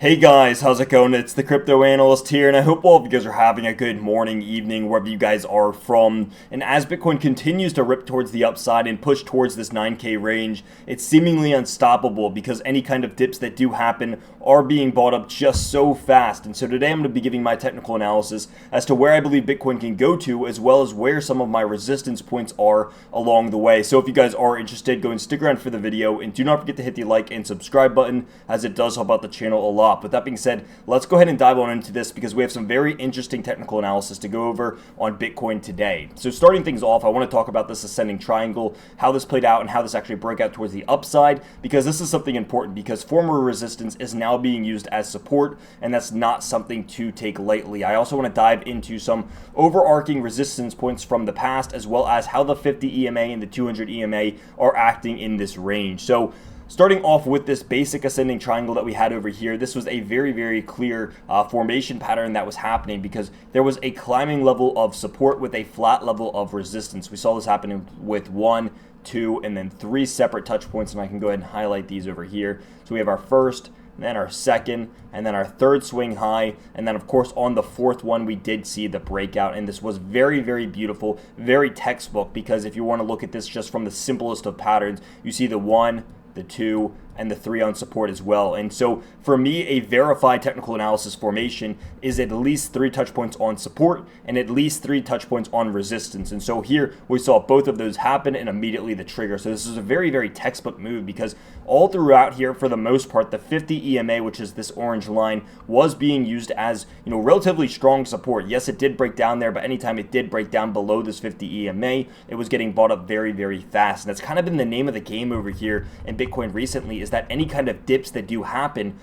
Hey guys, how's it going? It's the Crypto Analyst here, and I hope all of you guys are having a good morning, evening, wherever you guys are from. And as Bitcoin continues to rip towards the upside and push towards this 9K range, it's seemingly unstoppable because any kind of dips that do happen are being bought up just so fast. And so today I'm going to be giving my technical analysis as to where I believe Bitcoin can go to, as well as where some of my resistance points are along the way. So if you guys are interested, go and stick around for the video, and do not forget to hit the like and subscribe button, as it does help out the channel a lot. With that being said, let's go ahead and dive on into this because we have some very interesting technical analysis to go over on Bitcoin today. So starting things off, I want to talk about this ascending triangle, how this played out, and how this actually broke out towards the upside, because this is something important because former resistance is now being used as support, and that's not something to take lightly. I also want to dive into some overarching resistance points from the past, as well as how the 50 EMA and the 200 EMA are acting in this range. So starting off with this basic ascending triangle that we had over here, this was a very, very clear formation pattern that was happening because there was a climbing level of support with a flat level of resistance. We saw this happening with 1, 2, and then 3 separate touch points, and I can go ahead and highlight these over here. So we have our first, then our second, and then our third swing high, and then of course on the fourth one we did see the breakout, and this was very, very beautiful, very textbook, because if you want to look at this just from the simplest of patterns, you see the 1, the 2, and the 3 on support as well. And so for me, a verified technical analysis formation is at least 3 touch points on support and at least 3 touch points on resistance. And so here we saw both of those happen and immediately the trigger. So this is a very, very textbook move because all throughout here, for the most part, the 50 EMA, which is this orange line, was being used as, relatively strong support. Yes, it did break down there, but anytime it did break down below this 50 EMA, it was getting bought up very, very fast. And that's kind of been the name of the game over here in Bitcoin recently, is that any kind of dips that do happen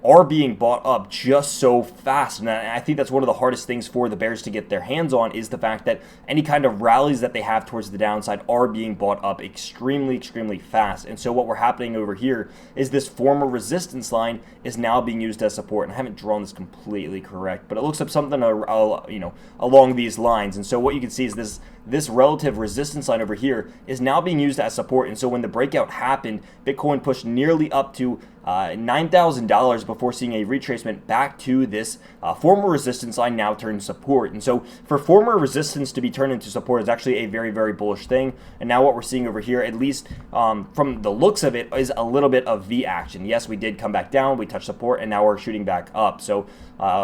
are being bought up just so fast. And I think that's one of the hardest things for the bears to get their hands on, is the fact that any kind of rallies that they have towards the downside are being bought up extremely, extremely fast. And so what we're happening over here is this former resistance line is now being used as support. And I haven't drawn this completely correct, but it looks like something along these lines. And so what you can see is this relative resistance line over here is now being used as support. And so when the breakout happened, Bitcoin pushed nearly up to $9,000 before seeing a retracement back to this former resistance line, now turned support. And so for former resistance to be turned into support is actually a very, very bullish thing. And now what we're seeing over here, at least from the looks of it, is a little bit of V action. Yes, we did come back down, we touched support, and now we're shooting back up. So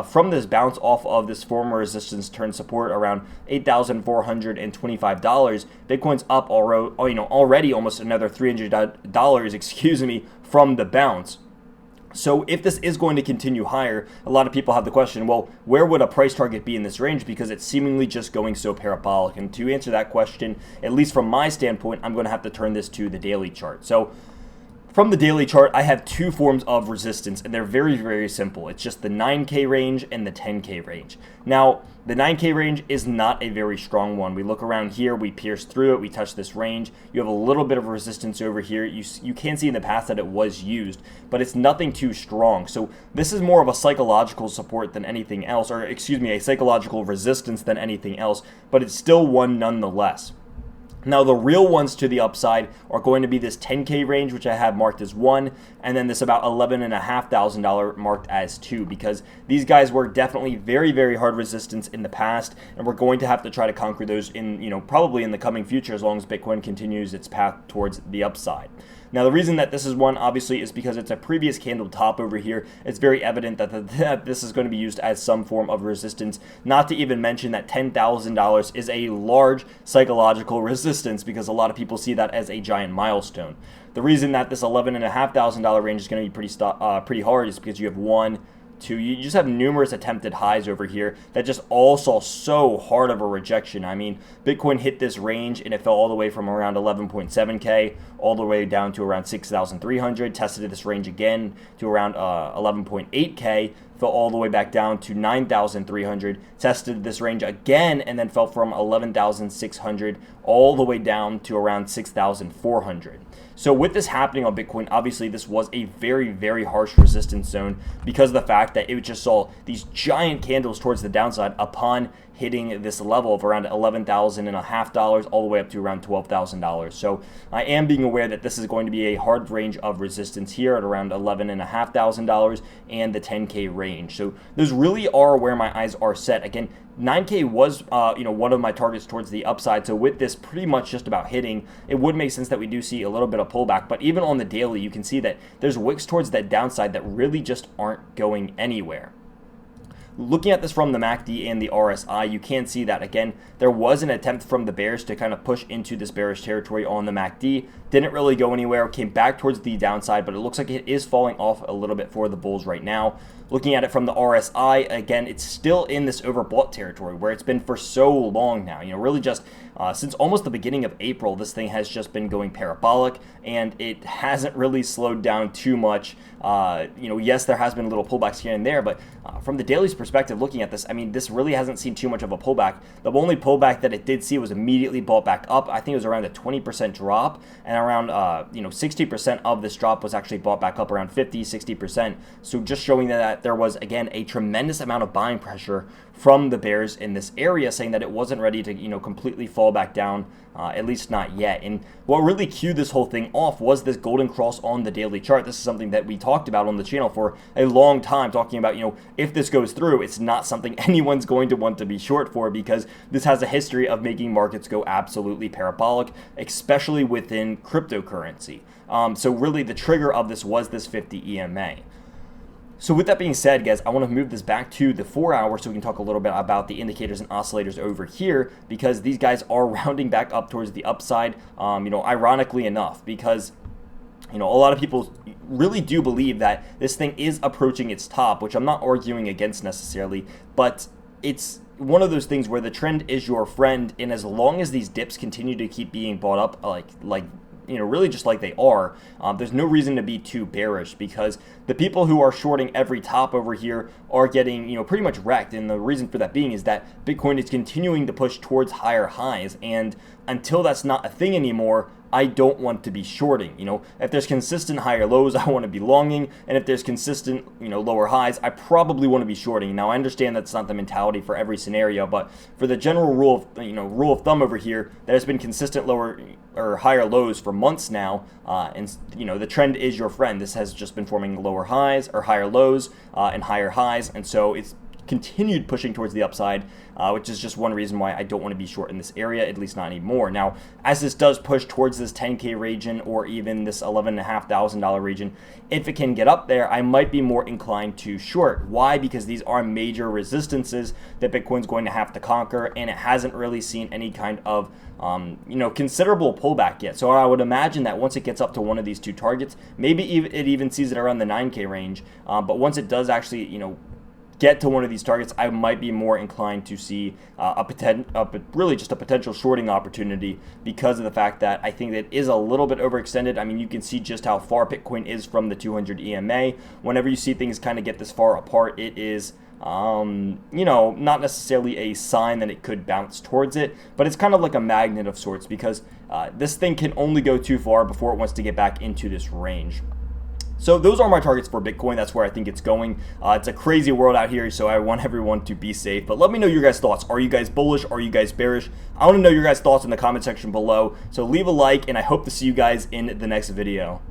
from this bounce off of this former resistance turned support around $8,425, Bitcoin's up already almost another $300, from the bounce. So if this is going to continue higher, a lot of people have the question, well, where would a price target be in this range, because it's seemingly just going so parabolic? And to answer that question, at least from my standpoint, I'm going to have to turn this to the daily chart. So from the daily chart, I have 2 forms of resistance, and they're very, very simple. It's just the 9K range and the 10K range. Now, the 9K range is not a very strong one. We look around here, we pierce through it, we touch this range. You have a little bit of resistance over here. You can see in the past that it was used, but it's nothing too strong. So this is more of a psychological support than anything else, or excuse me, a psychological resistance than anything else, but it's still one nonetheless. Now, the real ones to the upside are going to be this 10K range, which I have marked as 1, and then this about $11,500 marked as 2, because these guys were definitely very, very hard resistance in the past, and we're going to have to try to conquer those in, probably in the coming future, as long as Bitcoin continues its path towards the upside. Now, the reason that this is 1, obviously, is because it's a previous candle top over here. It's very evident that this is going to be used as some form of resistance, not to even mention that $10,000 is a large psychological resistance, because a lot of people see that as a giant milestone. The reason that this $11,500 range is going to be pretty hard is because you have 1, 2, you just have numerous attempted highs over here that just all saw so hard of a rejection. I mean, Bitcoin hit this range and it fell all the way from around 11.7K all the way down to around 6,300, tested this range again to around 11.8K, fell all the way back down to 9,300, tested this range again, and then fell from 11,600 all the way down to around 6,400. So with this happening on Bitcoin, obviously this was a very, very harsh resistance zone because of the fact that it just saw these giant candles towards the downside upon hitting this level of around $11,500 all the way up to around $12,000. So I am being aware that this is going to be a hard range of resistance here at around $11,500 and the 10K range. So those really are where my eyes are set. Again, 9K was, one of my targets towards the upside. So with this pretty much just about hitting, it would make sense that we do see a little bit of pullback. But even on the daily, you can see that there's wicks towards that downside that really just aren't going anywhere. Looking at this from the MACD and the RSI, you can see that, again, there was an attempt from the bears to kind of push into this bearish territory on the MACD. Didn't really go anywhere, came back towards the downside, but it looks like it is falling off a little bit for the bulls right now. Looking at it from the RSI, again, it's still in this overbought territory where it's been for so long now. Really just since almost the beginning of April, this thing has just been going parabolic, and it hasn't really slowed down too much. Yes, there has been little pullbacks here and there, but from the daily's perspective, looking at this, I mean, this really hasn't seen too much of a pullback. The only pullback that it did see was immediately bought back up. I think it was around a 20% drop, and around 60% of this drop was actually bought back up, around 50-60%. So just showing that there was, again, a tremendous amount of buying pressure from the bears in this area, saying that it wasn't ready to completely fall back down, at least not yet. And what really cued this whole thing off was this golden cross on the daily chart. This is something that we talked about on the channel for a long time, talking about, if this goes through, it's not something anyone's going to want to be short for, because this has a history of making markets go absolutely parabolic, especially within cryptocurrency. So really the trigger of this was this 50 EMA. So with that being said, guys, I want to move this back to the 4 hour so we can talk a little bit about the indicators and oscillators over here, because these guys are rounding back up towards the upside, ironically enough, because a lot of people really do believe that this thing is approaching its top, which I'm not arguing against necessarily, but it's one of those things where the trend is your friend, and as long as these dips continue to keep being bought up really just like they are, there's no reason to be too bearish, because the people who are shorting every top over here are getting, pretty much wrecked. And the reason for that being is that Bitcoin is continuing to push towards higher highs. And until that's not a thing anymore, I don't want to be shorting. If there's consistent higher lows, I want to be longing, and if there's consistent, lower highs, I probably want to be shorting. Now, I understand that's not the mentality for every scenario, but for the general rule of thumb over here, there's been consistent lower or higher lows for months now, and the trend is your friend. This has just been forming lower highs or higher lows and higher highs, and so it's continued pushing towards the upside, which is just one reason why I don't want to be short in this area, at least not anymore. Now, as this does push towards this 10K region or even this $11,500 region, if it can get up there, I might be more inclined to short. Why? Because these are major resistances that Bitcoin's going to have to conquer, and it hasn't really seen any kind of considerable pullback yet. So I would imagine that once it gets up to one of these two targets, maybe it even sees it around the 9K range, but once it does actually, get to one of these targets, I might be more inclined to see really just a potential shorting opportunity, because of the fact that I think that it is a little bit overextended. I mean, you can see just how far Bitcoin is from the 200 EMA. Whenever you see things kind of get this far apart, it is not necessarily a sign that it could bounce towards it, but it's kind of like a magnet of sorts, because this thing can only go too far before it wants to get back into this range. So those are my targets for Bitcoin. That's where I think it's going. It's a crazy world out here, so I want everyone to be safe. But let me know your guys' thoughts. Are you guys bullish? Are you guys bearish? I want to know your guys' thoughts in the comment section below. So leave a like, and I hope to see you guys in the next video.